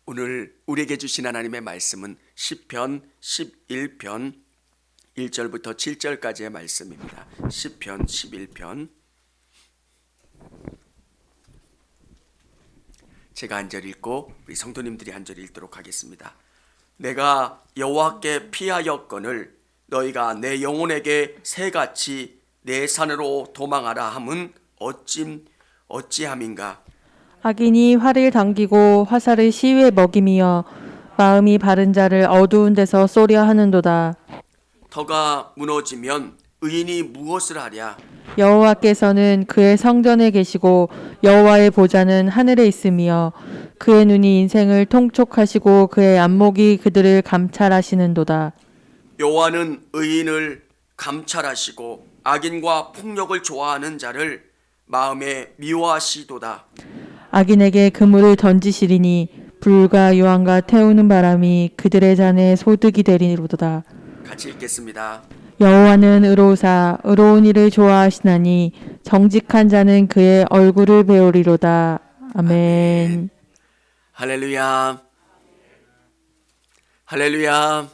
오늘 우리에게 주신 하나님의 말씀은 시편 11편 1절부터 7절까지의 말씀입니다. 시편 11편 제가 한 절 읽고 우리 성도님들이 한 절 읽도록 하겠습니다. 내가 여호와께 피하였거늘 너희가 내 영혼에게 새같이 내 산으로 도망하라 함은 어찌함인가. 악인이 활을 당기고 화살을 시위에 먹임이여 마음이 바른 자를 어두운 데서 쏘려 하는도다. 터가 무너지면 의인이 무엇을 하랴. 여호와께서는 그의 성전에 계시고 여호와의 보좌는 하늘에 있으며 그의 눈이 인생을 통촉하시고 그의 안목이 그들을 감찰하시는도다. 여호와는 의인을 감찰하시고 악인과 폭력을 좋아하는 자를 마음에 미워하시도다. 악인에게 그물을 던지시리니 불과 유황과 태우는 바람이 그들의 잔에 소득이 되리로다. 같이 읽겠습니다. 여호와는 의로우사 의로운 일을 좋아하시나니 정직한 자는 그의 얼굴을 배우리로다. 아멘. 할렐루야. 할렐루야.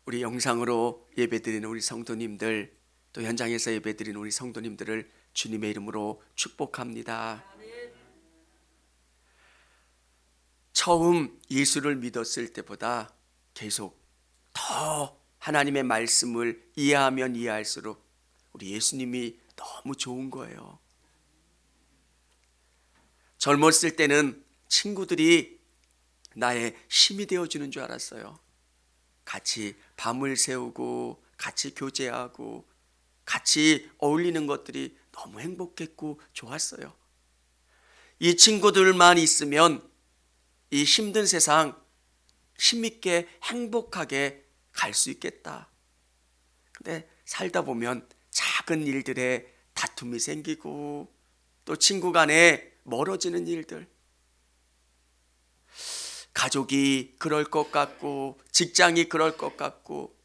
우리 영상으로 예배드리는 우리 성도님들, 또 현장에서 예배드리는 우리 성도님들을 주님의 이름으로 축복합니다. 처음 예수를 믿었을 때보다 계속 더 하나님의 말씀을 이해하면 이해할수록 우리 예수님이 너무 좋은 거예요. 젊었을 때는 친구들이 나의 힘이 되어주는 줄 알았어요. 같이 밤을 새우고 같이 교제하고 같이 어울리는 것들이 너무 행복했고 좋았어요. 이 친구들만 있으면 이 힘든 세상 힘있게 행복하게 갈 수 있겠다. 근데 살다 보면 작은 일들에 다툼이 생기고 또 친구 간에 멀어지는 일들, 가족이 그럴 것 같고 직장이 그럴 것 같고,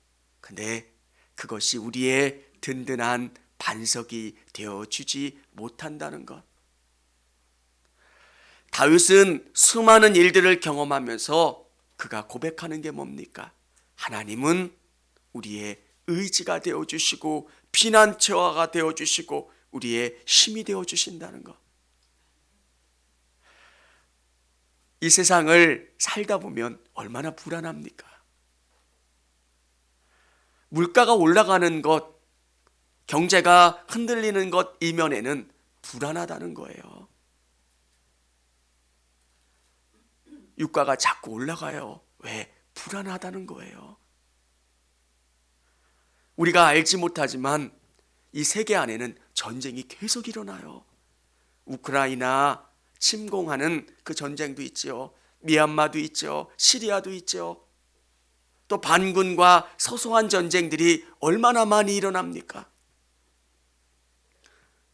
근데 그것이 우리의 든든한 반석이 되어주지 못한다는 것. 다윗은 수많은 일들을 경험하면서 그가 고백하는 게 뭡니까? 하나님은 우리의 의지가 되어주시고 피난처가 되어주시고 우리의 힘이 되어주신다는 것. 이 세상을 살다 보면 얼마나 불안합니까? 물가가 올라가는 것, 경제가 흔들리는 것 이면에는 불안하다는 거예요. 유가가 자꾸 올라가요. 왜? 불안하다는 거예요. 우리가 알지 못하지만 이 세계 안에는 전쟁이 계속 일어나요. 우크라이나 침공하는 그 전쟁도 있죠. 미얀마도 있죠. 시리아도 있죠. 또 반군과 소소한 전쟁들이 얼마나 많이 일어납니까?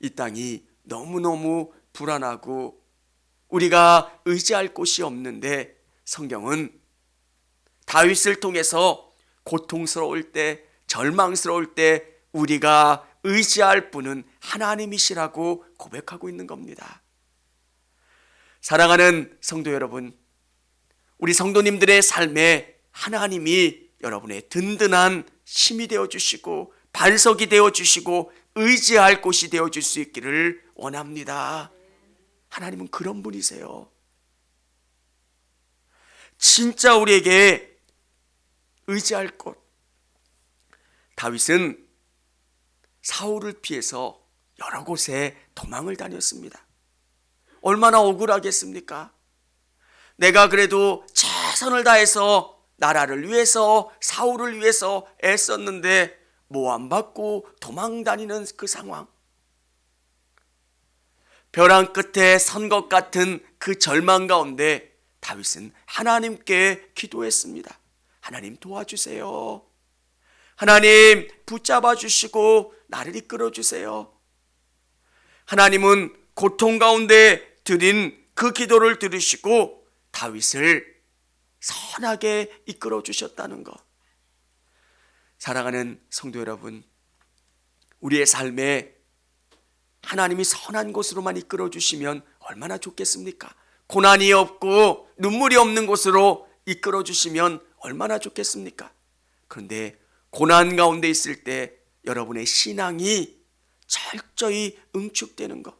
이 땅이 너무너무 불안하고 우리가 의지할 곳이 없는데, 성경은 다윗을 통해서 고통스러울 때, 절망스러울 때 우리가 의지할 분은 하나님이시라고 고백하고 있는 겁니다. 사랑하는 성도 여러분, 우리 성도님들의 삶에 하나님이 여러분의 든든한 힘이 되어주시고 반석이 되어주시고 의지할 곳이 되어줄 수 있기를 원합니다. 하나님은 그런 분이세요. 진짜 우리에게 의지할 곳. 다윗은 사울을 피해서 여러 곳에 도망을 다녔습니다. 얼마나 억울하겠습니까? 내가 그래도 최선을 다해서 나라를 위해서 사울을 위해서 애썼는데 모함받고 도망 다니는 그 상황. 벼랑 끝에 선 것 같은 그 절망 가운데 다윗은 하나님께 기도했습니다. 하나님 도와주세요. 하나님 붙잡아 주시고 나를 이끌어 주세요. 하나님은 고통 가운데 드린 그 기도를 들으시고 다윗을 선하게 이끌어 주셨다는 것. 사랑하는 성도 여러분, 우리의 삶에 하나님이 선한 곳으로만 이끌어 주시면 얼마나 좋겠습니까? 고난이 없고 눈물이 없는 곳으로 이끌어 주시면 얼마나 좋겠습니까? 그런데 고난 가운데 있을 때 여러분의 신앙이 철저히 응축되는 것,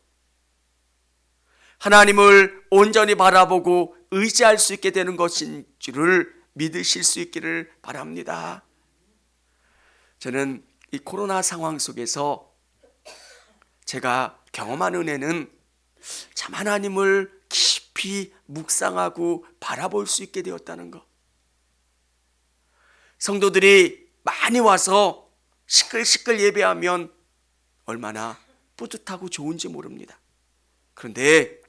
하나님을 온전히 바라보고 의지할 수 있게 되는 것인 줄을 믿으실 수 있기를 바랍니다. 저는 이 코로나 상황 속에서 제가 경험한 은혜는 참 하나님을 깊이 묵상하고 바라볼 수 있게 되었다는 것. 성도들이 많이 와서 시끌시끌 예배하면 얼마나 뿌듯하고 좋은지 모릅니다. 그런데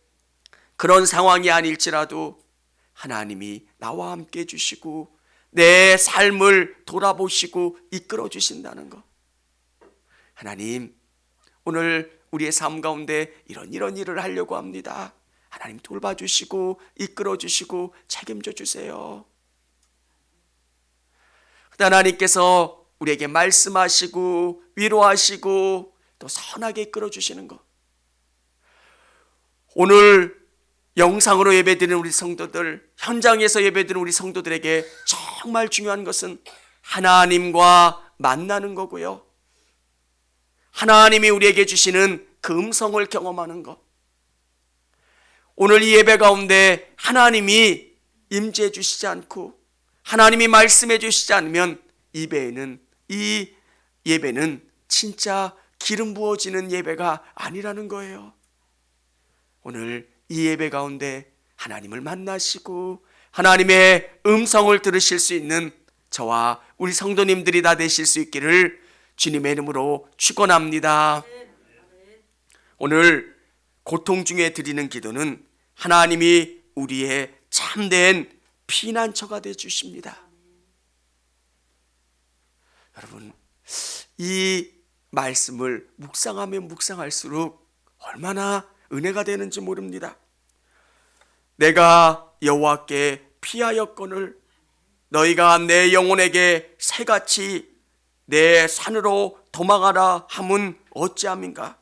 그런 상황이 아닐지라도 하나님이 나와 함께 해주시고 내 삶을 돌아보시고 이끌어 주신다는 것. 하나님, 오늘 우리의 삶 가운데 이런 일을 하려고 합니다. 하나님 돌봐주시고 이끌어 주시고 책임져 주세요. 하나님께서 우리에게 말씀하시고 위로하시고 또 선하게 이끌어 주시는 것. 오늘 영상으로 예배드리는 우리 성도들, 현장에서 예배드리는 우리 성도들에게 정말 중요한 것은 하나님과 만나는 거고요. 하나님이 우리에게 주시는 그 음성을 경험하는 것. 오늘 이 예배 가운데 하나님이 임재해 주시지 않고 하나님이 말씀해 주시지 않으면 이 예배는 진짜 기름 부어지는 예배가 아니라는 거예요. 오늘 이 예배 가운데 하나님을 만나시고 하나님의 음성을 들으실 수 있는 저와 우리 성도님들이 다 되실 수 있기를 주님의 이름으로 축원합니다. 오늘 고통 중에 드리는 기도는 하나님이 우리의 참된 피난처가 되어 주십니다. 여러분, 이 말씀을 묵상하면 묵상할수록 얼마나 은혜가 되는지 모릅니다. 내가 여호와께 피하였거늘 너희가 내 영혼에게 새같이 내 산으로 도망하라 함은 어찌함인가?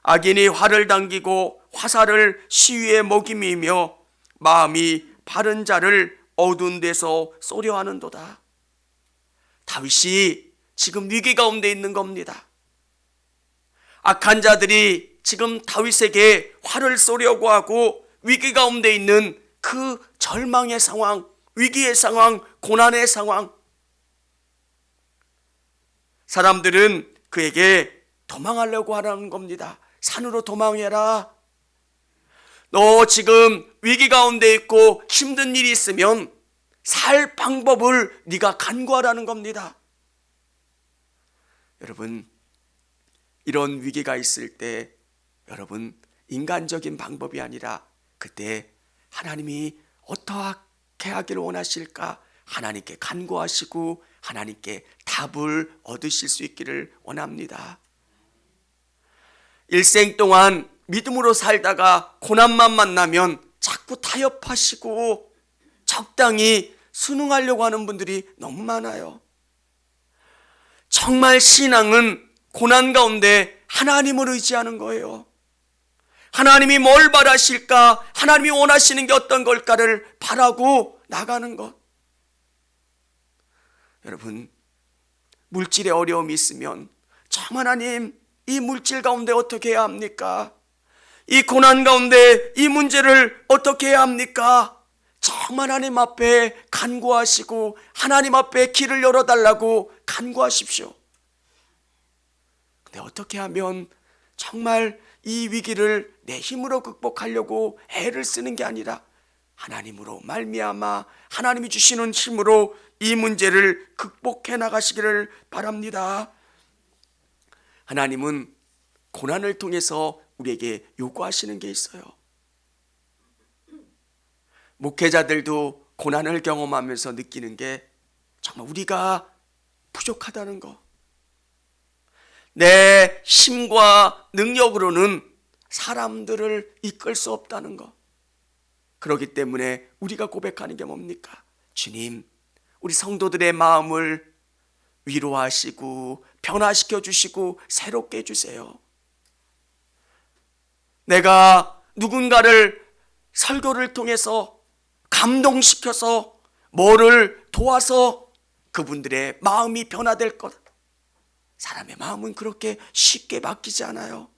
악인이 활을 당기고 화살을 시위에 먹임이며 마음이 바른 자를 어두운 데서 쏘려 하는도다. 다윗이 지금 위기 가운데 있는 겁니다. 악한 자들이 지금 다윗에게 활을 쏘려고 하고 위기 가운데 있는 그 절망의 상황, 위기의 상황, 고난의 상황. 사람들은 그에게 도망하려고 하라는 겁니다. 산으로 도망해라. 너 지금 위기 가운데 있고 힘든 일이 있으면 살 방법을 네가 간구하라는 겁니다. 여러분, 이런 위기가 있을 때 여러분 인간적인 방법이 아니라 그때 하나님이 어떻게 하기를 원하실까 하나님께 간구하시고 하나님께 답을 얻으실 수 있기를 원합니다. 일생 동안 믿음으로 살다가 고난만 만나면 자꾸 타협하시고 적당히 순응하려고 하는 분들이 너무 많아요. 정말 신앙은 고난 가운데 하나님을 의지하는 거예요. 하나님이 뭘 바라실까? 하나님이 원하시는 게 어떤 걸까를 바라고 나가는 것. 여러분, 물질에 어려움이 있으면 참 하나님, 이 물질 가운데 어떻게 해야 합니까? 이 고난 가운데 이 문제를 어떻게 해야 합니까? 참 하나님 앞에 간구하시고 하나님 앞에 길을 열어달라고 간구하십시오. 근데 어떻게 하면 정말 이 위기를 내 힘으로 극복하려고 애를 쓰는 게 아니라 하나님으로 말미암아 하나님이 주시는 힘으로 이 문제를 극복해 나가시기를 바랍니다. 하나님은 고난을 통해서 우리에게 요구하시는 게 있어요. 목회자들도 고난을 경험하면서 느끼는 게 정말 우리가 부족하다는 거. 내 힘과 능력으로는 사람들을 이끌 수 없다는 거. 그렇기 때문에 우리가 고백하는 게 뭡니까? 주님, 우리 성도들의 마음을 위로하시고 변화시켜 주시고 새롭게 해주세요. 내가 누군가를 설교를 통해서 감동시켜서 뭐를 도와서 그분들의 마음이 변화될 것. 사람의 마음은 그렇게 쉽게 바뀌지 않아요.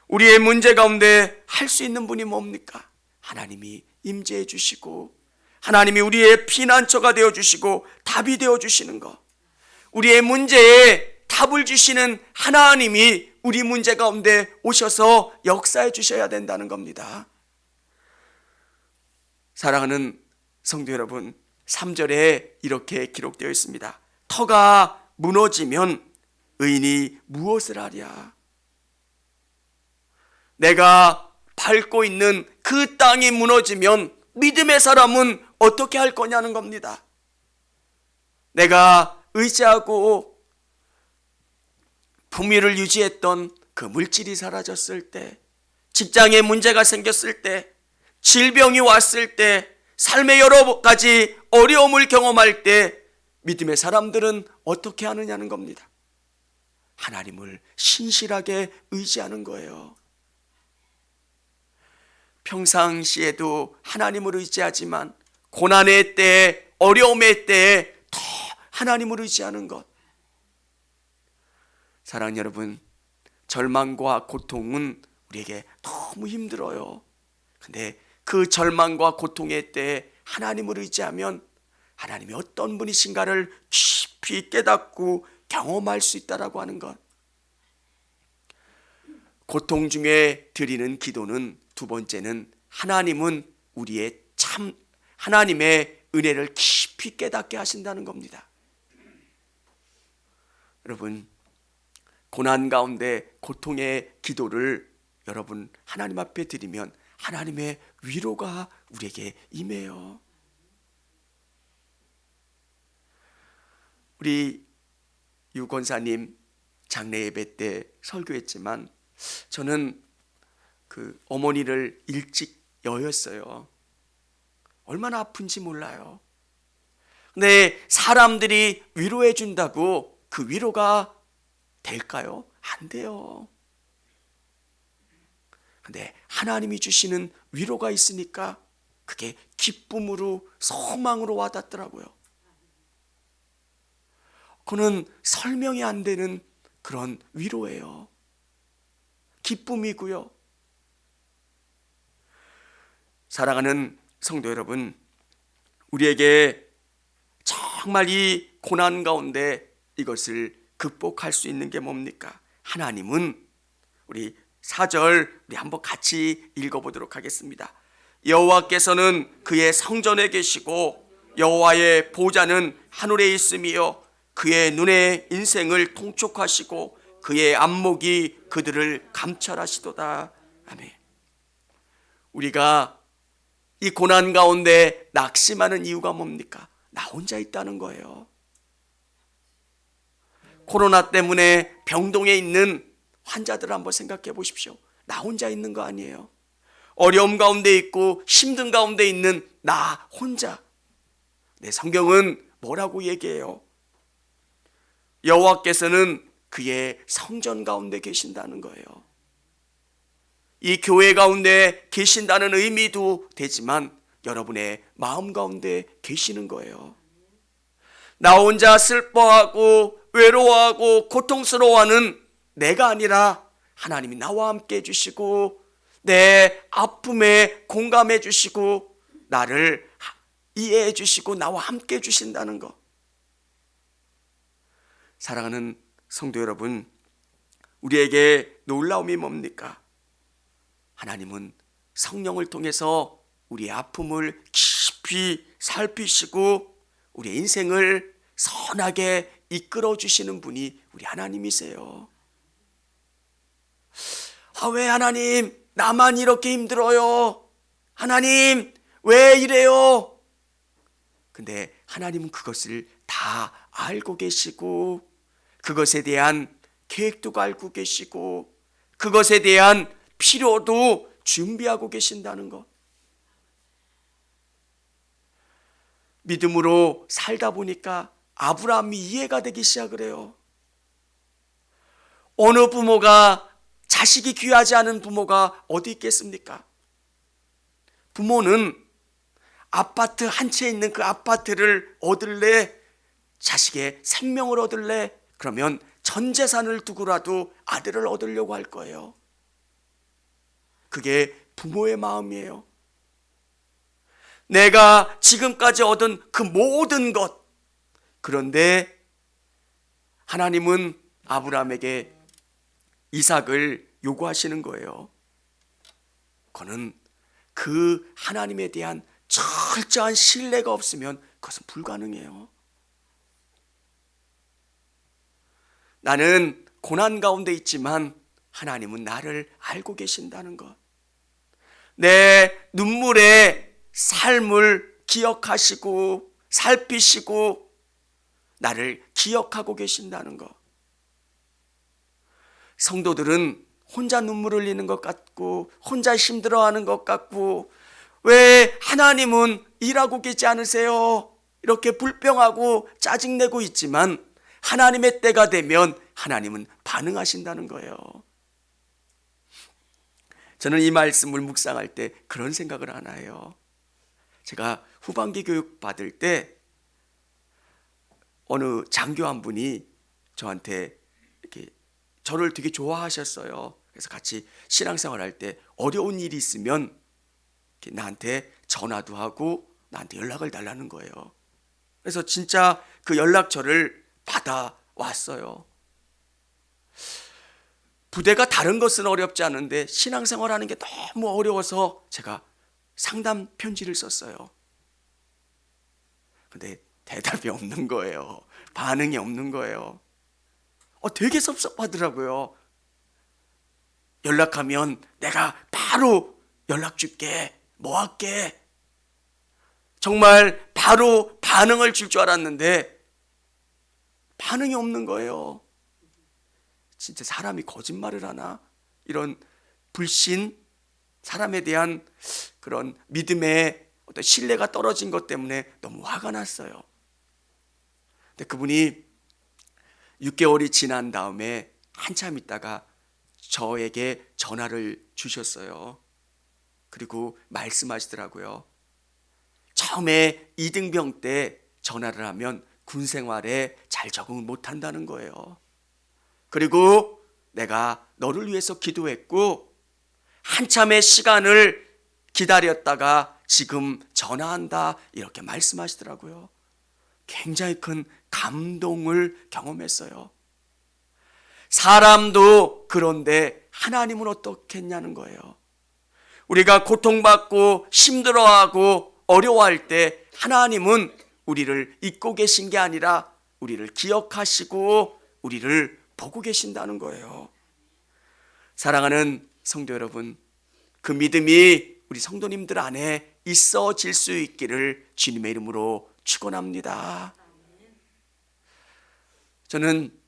우리의 문제 가운데 할 수 있는 분이 뭡니까? 하나님이 임재해 주시고 하나님이 우리의 피난처가 되어 주시고 답이 되어 주시는 것. 우리의 문제에 답을 주시는 하나님이 우리 문제 가운데 오셔서 역사해 주셔야 된다는 겁니다. 사랑하는 성도 여러분, 3절에 이렇게 기록되어 있습니다. 터가 무너지면 의인이 무엇을 하랴? 내가 밟고 있는 그 땅이 무너지면 믿음의 사람은 어떻게 할 거냐는 겁니다. 내가 의지하고 품위를 유지했던 그 물질이 사라졌을 때, 직장에 문제가 생겼을 때, 질병이 왔을 때, 삶의 여러 가지 어려움을 경험할 때 믿음의 사람들은 어떻게 하느냐는 겁니다. 하나님을 신실하게 의지하는 거예요. 평상시에도 하나님을 의지하지만 고난의 때에, 어려움의 때에 더 하나님을 의지하는 것. 사랑하는 여러분, 절망과 고통은 우리에게 너무 힘들어요. 근데 그 절망과 고통의 때에 하나님을 의지하면 하나님이 어떤 분이신가를 깊이 깨닫고 경험할 수 있다라고 하는 것. 고통 중에 드리는 기도는 두 번째는 하나님은 우리의 하나님의 은혜를 깊이 깨닫게 하신다는 겁니다. 여러분, 고난 가운데 고통의 기도를 여러분 하나님 앞에 드리면 하나님의 위로가 우리에게 임해요. 우리 유 권사님 장례 예배 때 설교했지만 저는 그 어머니를 일찍 여였어요. 얼마나 아픈지 몰라요. 근데 사람들이 위로해 준다고 그 위로가 될까요? 안 돼요. 근데 하나님이 주시는 위로가 있으니까 그게 기쁨으로 소망으로 와닿더라고요. 그는 설명이 안 되는 그런 위로예요. 기쁨이고요. 사랑하는 성도 여러분, 우리에게 정말 이 고난 가운데 이것을 극복할 수 있는 게 뭡니까? 하나님은 우리 4절 우리 한번 같이 읽어보도록 하겠습니다. 여호와께서는 그의 성전에 계시고 여호와의 보좌는 하늘에 있으며 그의 눈에 인생을 통촉하시고 그의 안목이 그들을 감찰하시도다. 아멘. 우리가 이 고난 가운데 낙심하는 이유가 뭡니까? 나 혼자 있다는 거예요. 코로나 때문에 병동에 있는 환자들을 한번 생각해 보십시오. 나 혼자 있는 거 아니에요. 어려움 가운데 있고 힘든 가운데 있는 나 혼자. 내 성경은 뭐라고 얘기해요? 여호와께서는 그의 성전 가운데 계신다는 거예요. 이 교회 가운데 계신다는 의미도 되지만 여러분의 마음 가운데 계시는 거예요. 나 혼자 슬퍼하고 외로워하고 고통스러워하는 내가 아니라 하나님이 나와 함께 해주시고 내 아픔에 공감해 주시고 나를 이해해 주시고 나와 함께 해주신다는 것. 사랑하는 성도 여러분, 우리에게 놀라움이 뭡니까? 하나님은 성령을 통해서 우리의 아픔을 깊이 살피시고 우리의 인생을 선하게 이끌어 주시는 분이 우리 하나님이세요. 왜 하나님 나만 이렇게 힘들어요? 하나님 왜 이래요? 근데 하나님은 그것을 다 알고 계시고 그것에 대한 계획도 알고 계시고 그것에 대한 필요도 준비하고 계신다는 것. 믿음으로 살다 보니까 아브라함이 이해가 되기 시작을 해요. 어느 부모가 자식이 귀하지 않은 부모가 어디 있겠습니까? 부모는 아파트 한 채 있는 그 아파트를 얻을래? 자식의 생명을 얻을래? 그러면 전 재산을 두고라도 아들을 얻으려고 할 거예요. 그게 부모의 마음이에요. 내가 지금까지 얻은 그 모든 것, 그런데 하나님은 아브라함에게 이삭을 요구하시는 거예요. 그는 그 하나님에 대한 철저한 신뢰가 없으면 그것은 불가능해요. 나는 고난 가운데 있지만 하나님은 나를 알고 계신다는 것. 내 눈물의 삶을 기억하시고 살피시고 나를 기억하고 계신다는 것. 성도들은 혼자 눈물 흘리는 것 같고 혼자 힘들어하는 것 같고 왜 하나님은 일하고 계지 않으세요? 이렇게 불평하고 짜증내고 있지만 하나님의 때가 되면 하나님은 반응하신다는 거예요. 저는 이 말씀을 묵상할 때 그런 생각을 하나 해요. 제가 후반기 교육 받을 때 어느 장교 한 분이 저한테 이렇게 저를 되게 좋아하셨어요. 그래서 같이 신앙생활 할 때 어려운 일이 있으면 나한테 전화도 하고 나한테 연락을 달라는 거예요. 그래서 진짜 그 연락처를 받아왔어요. 부대가 다른 것은 어렵지 않은데 신앙생활 하는 게 너무 어려워서 제가 상담 편지를 썼어요. 근데 대답이 없는 거예요. 반응이 없는 거예요. 되게 섭섭하더라고요. 연락하면 내가 바로 연락 줄게. 뭐 할게. 정말 바로 반응을 줄 줄 알았는데 반응이 없는 거예요. 진짜 사람이 거짓말을 하나? 이런 불신, 사람에 대한 그런 믿음의 어떤 신뢰가 떨어진 것 때문에 너무 화가 났어요. 근데 그분이 6개월이 지난 다음에 한참 있다가 저에게 전화를 주셨어요. 그리고 말씀하시더라고요. 처음에 이등병 때 전화를 하면 군 생활에 잘 적응을 못한다는 거예요. 그리고 내가 너를 위해서 기도했고 한참의 시간을 기다렸다가 지금 전화한다 이렇게 말씀하시더라고요. 굉장히 큰 감동을 경험했어요. 사람도 그런데 하나님은 어떻겠냐는 거예요. 우리가 고통받고 힘들어하고 어려워할 때 하나님은 우리를 잊고 계신 게 아니라 우리를 기억하시고 우리를 보고 계신다는 거예요. 사랑하는 성도 여러분, 그 믿음이 우리 성도님들 안에 있어질 수 있기를 주님의 이름으로 축원합니다. 저는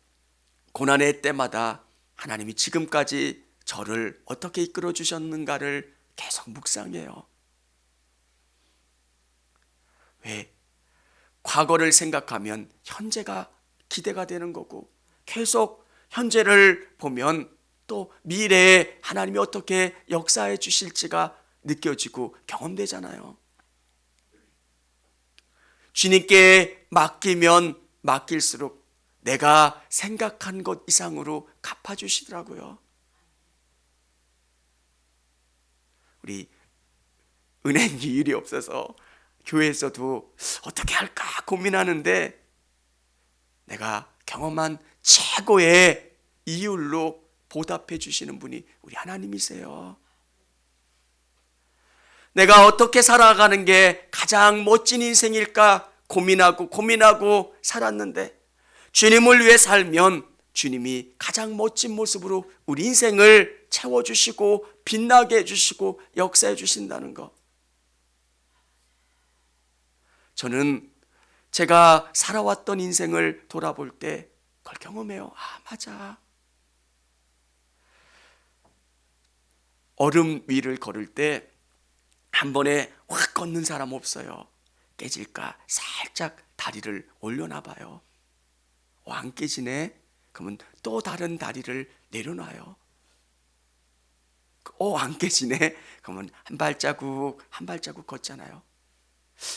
고난의 때마다 하나님이 지금까지 저를 어떻게 이끌어 주셨는가를 계속 묵상해요. 왜? 과거를 생각하면 현재가 기대가 되는 거고 계속 현재를 보면 또 미래에 하나님이 어떻게 역사해 주실지가 느껴지고 경험되잖아요. 주님께 맡기면 맡길수록 내가 생각한 것 이상으로 갚아주시더라고요. 우리 은행 이율이 없어서 교회에서도 어떻게 할까 고민하는데 내가 경험한 최고의 이율로 보답해 주시는 분이 우리 하나님이세요. 내가 어떻게 살아가는 게 가장 멋진 인생일까 고민하고 살았는데 주님을 위해 살면 주님이 가장 멋진 모습으로 우리 인생을 채워주시고 빛나게 해주시고 역사해 주신다는 것. 저는 제가 살아왔던 인생을 돌아볼 때 그걸 경험해요. 맞아. 얼음 위를 걸을 때 한 번에 확 걷는 사람 없어요. 깨질까 살짝 다리를 올려놔 봐요. 안 깨지네? 그러면 또 다른 다리를 내려놔요. 안 깨지네. 그러면 한 발자국 한 발자국 걷잖아요.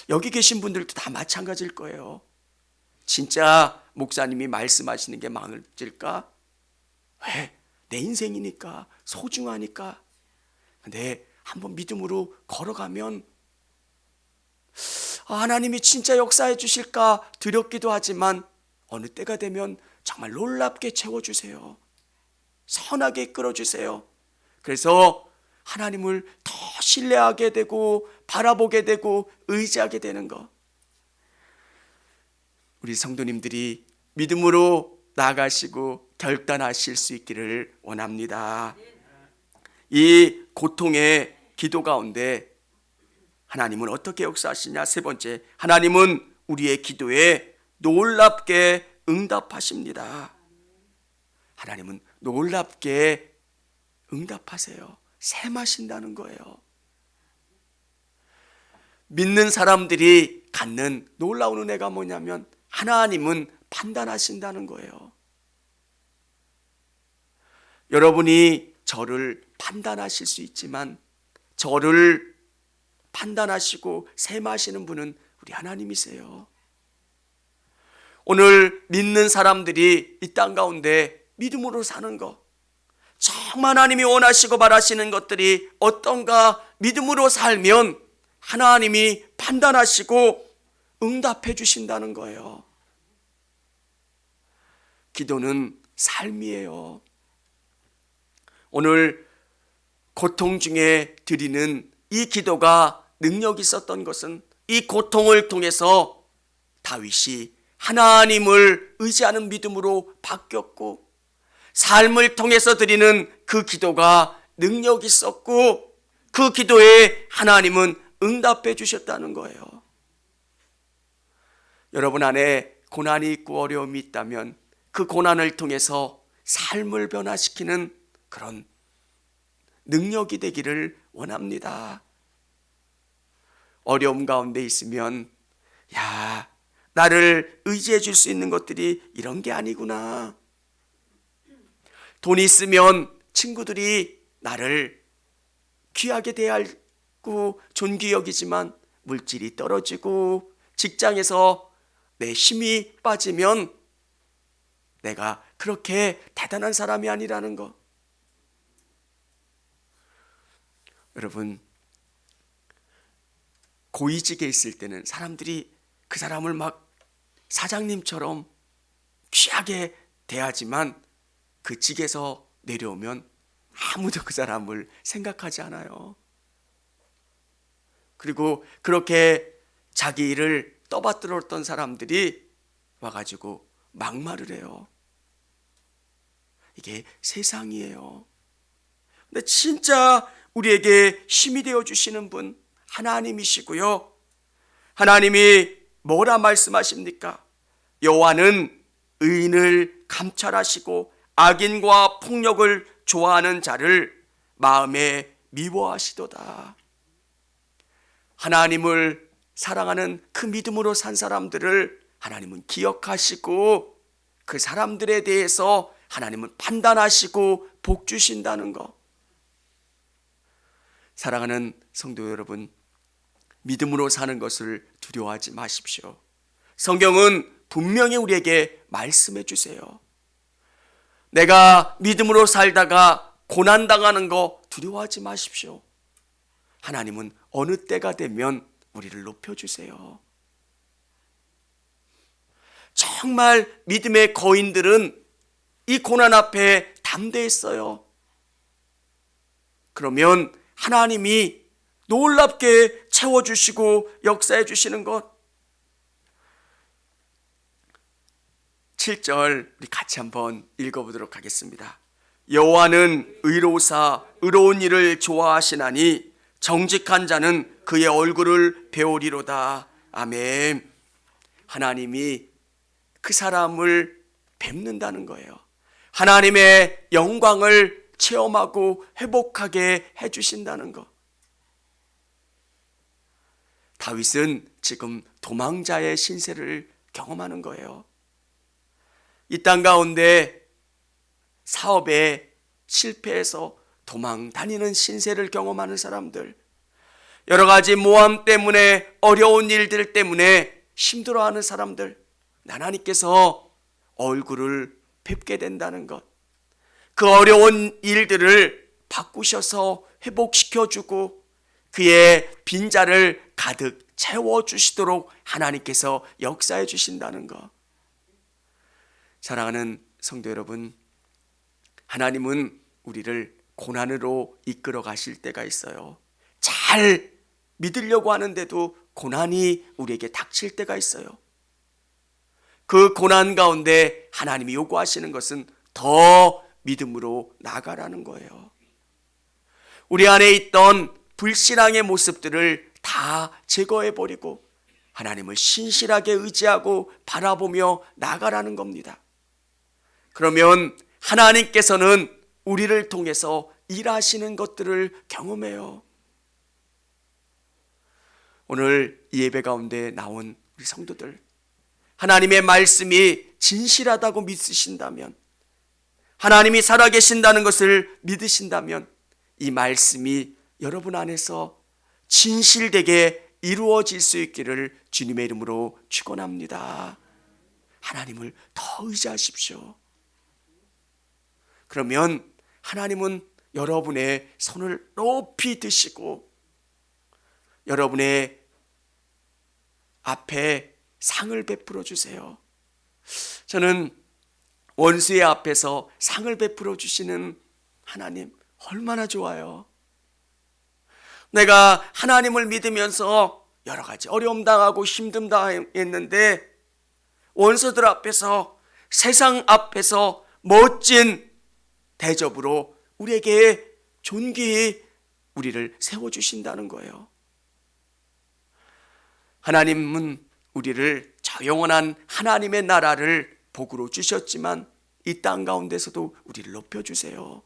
여기 계신 분들도 다 마찬가지일 거예요. 진짜 목사님이 말씀하시는 게 맞을까? 왜? 내 인생이니까, 소중하니까. 근데 한번 믿음으로 걸어가면 하나님이 진짜 역사해 주실까 두렵기도 하지만 어느 때가 되면 정말 놀랍게 채워주세요. 선하게 이끌어주세요. 그래서 하나님을 더 신뢰하게 되고 바라보게 되고 의지하게 되는 것. 우리 성도님들이 믿음으로 나아가시고 결단하실 수 있기를 원합니다. 이 고통의 기도 가운데 하나님은 어떻게 역사하시냐? 세 번째, 하나님은 우리의 기도에 놀랍게 응답하십니다. 하나님은 놀랍게 응답하세요. 샘하신다는 거예요. 믿는 사람들이 갖는 놀라운 은혜가 뭐냐면 하나님은 판단하신다는 거예요. 여러분이 저를 판단하실 수 있지만 저를 판단하시고 샘하시는 분은 우리 하나님이세요. 오늘 믿는 사람들이 이 땅 가운데 믿음으로 사는 것, 정말 하나님이 원하시고 바라시는 것들이 어떤가 믿음으로 살면 하나님이 판단하시고 응답해 주신다는 거예요. 기도는 삶이에요. 오늘 고통 중에 드리는 이 기도가 능력이 있었던 것은 이 고통을 통해서 다윗이 하나님을 의지하는 믿음으로 바뀌었고 삶을 통해서 드리는 그 기도가 능력이 있었고 그 기도에 하나님은 응답해 주셨다는 거예요. 여러분 안에 고난이 있고 어려움이 있다면 그 고난을 통해서 삶을 변화시키는 그런 능력이 되기를 원합니다. 어려움 가운데 있으면 나를 의지해 줄 수 있는 것들이 이런 게 아니구나. 돈이 있으면 친구들이 나를 귀하게 대하고 존귀 여기지만 물질이 떨어지고 직장에서 내 힘이 빠지면 내가 그렇게 대단한 사람이 아니라는 것. 여러분, 고위직에 있을 때는 사람들이 그 사람을 막 사장님처럼 귀하게 대하지만 그 직에서 내려오면 아무도 그 사람을 생각하지 않아요. 그리고 그렇게 자기 일을 떠받들었던 사람들이 와가지고 막말을 해요. 이게 세상이에요. 근데 진짜 우리에게 힘이 되어 주시는 분 하나님이시고요. 하나님이 뭐라 말씀하십니까? 여호와는 의인을 감찰하시고 악인과 폭력을 좋아하는 자를 마음에 미워하시도다. 하나님을 사랑하는 그 믿음으로 산 사람들을 하나님은 기억하시고 그 사람들에 대해서 하나님은 판단하시고 복 주신다는 것. 사랑하는 성도 여러분, 믿음으로 사는 것을 두려워하지 마십시오. 성경은 분명히 우리에게 말씀해 주세요. 내가 믿음으로 살다가 고난당하는 거 두려워하지 마십시오. 하나님은 어느 때가 되면 우리를 높여주세요. 정말 믿음의 거인들은 이 고난 앞에 담대했어요. 그러면 하나님이 놀랍게 채워주시고 역사해 주시는 것. 7절 우리 같이 한번 읽어보도록 하겠습니다. 여호와는 의로우사 의로운 일을 좋아하시나니 정직한 자는 그의 얼굴을 배우리로다. 아멘. 하나님이 그 사람을 뵙는다는 거예요. 하나님의 영광을 체험하고 회복하게 해주신다는 것. 다윗은 지금 도망자의 신세를 경험하는 거예요. 이 땅 가운데 사업에 실패해서 도망 다니는 신세를 경험하는 사람들, 여러 가지 모함 때문에, 어려운 일들 때문에 힘들어하는 사람들, 하나님께서 얼굴을 뵙게 된다는 것, 그 어려운 일들을 바꾸셔서 회복시켜주고 그의 빈자를 가득 채워주시도록 하나님께서 역사해 주신다는 것. 사랑하는 성도 여러분, 하나님은 우리를 고난으로 이끌어 가실 때가 있어요. 잘 믿으려고 하는데도 고난이 우리에게 닥칠 때가 있어요. 그 고난 가운데 하나님이 요구하시는 것은 더 믿음으로 나가라는 거예요. 우리 안에 있던 불신앙의 모습들을 다 제거해버리고 하나님을 신실하게 의지하고 바라보며 나가라는 겁니다. 그러면 하나님께서는 우리를 통해서 일하시는 것들을 경험해요. 오늘 이 예배 가운데 나온 우리 성도들, 하나님의 말씀이 진실하다고 믿으신다면, 하나님이 살아계신다는 것을 믿으신다면 이 말씀이 여러분 안에서 진실되게 이루어질 수 있기를 주님의 이름으로 축원합니다. 하나님을 더 의지하십시오. 그러면 하나님은 여러분의 손을 높이 드시고 여러분의 앞에 상을 베풀어 주세요. 저는 원수의 앞에서 상을 베풀어 주시는 하나님 얼마나 좋아요. 내가 하나님을 믿으면서 여러 가지 어려움 당하고 힘듦 당했는데 원수들 앞에서, 세상 앞에서 멋진 대접으로 우리에게 존귀히 우리를 세워주신다는 거예요. 하나님은 우리를 저 영원한 하나님의 나라를 복으로 주셨지만 이 땅 가운데서도 우리를 높여주세요.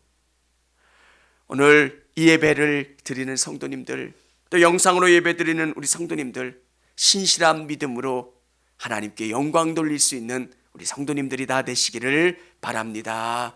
오늘 이 예배를 드리는 성도님들, 또 영상으로 예배 드리는 우리 성도님들, 신실한 믿음으로 하나님께 영광 돌릴 수 있는 우리 성도님들이 다 되시기를 바랍니다.